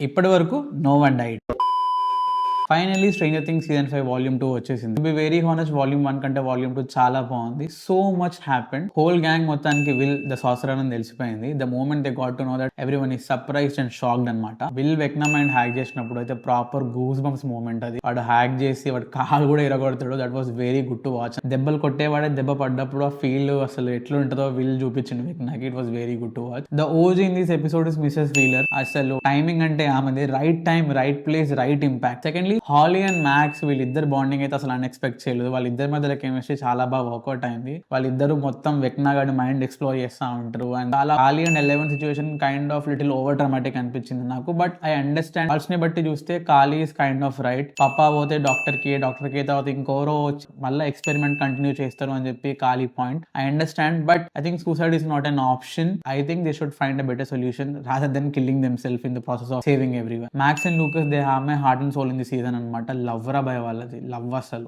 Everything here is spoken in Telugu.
ఇప్పటి వరకు no one died. Finally stranger things season 5 volume 2 వచ్చేసింది. To be very honest volume 1 కంటే వాల్యూమ్ 2 చాలా బాగుంది. So much happened. Whole gang మొత్తానికి విల్ ద సాసరర్ అని తెలిసిపోయింది. The moment they got to know that everyone is surprised and shocked అనమాట. విల్ వెక్నమ్ అండ్ హ్యాక్ చేసినప్పుడు అయితే ప్రాపర్ గూస్ బంప్స్ మూమెంట్ అది. వాడు హ్యాక్ చేసి వాడు కాలు కూడా ఇరగొడతాడు. That was very good to watch. దెబ్బలు కొట్టేవాడే దెబ్బ పడ్డప్పుడు ఆ ఫీల్ అసలు ఎట్లుంటుందో విల్ చూపించింది వెక్నాకి. It was very good to watch. The OG in this episode is Mrs Wheeler. అసలు టైమింగ్ అంటే ఆమెది right time, right place, right impact. Secondly Holly and Max వీళ్ళిద్దరు బాండింగ్ అయితే అసలు అన్ఎక్స్పెక్ట్ చేయలేదు. వాళ్ళిద్దరి మధ్యలో కెమిస్ట్రీ చాలా బాగా వర్కౌట్ అయింది. వాళ్ళిద్దరు మొత్తం వెక్నాగాడి మైండ్ ఎక్స్ప్లోర్ చేస్తూ ఉంటారు. అండ్ చాలా holly and 11 situation kind of little over dramatic అనిపించింది నాకు. But I understand. హాల్స్ ని బట్టి చూస్తే కాళీ ఇస్ కైండ్ ఆఫ్ రైట్. పప్పా పోతే డాక్టర్ కి తర్వాత ఇంకోరో మళ్ళీ ఎక్స్పెరిమెంట్ కంటిన్యూ చేస్తారు అని చెప్పి Kali point. I understand. But I think suicide is not an option. I think they should find a better solution rather than killing them self in the process of saving everyone. Max and Lucas they have my heart and soul in the season అనమాట. లవ్ రా భయ వాళ్ళది లవ్ అసలు.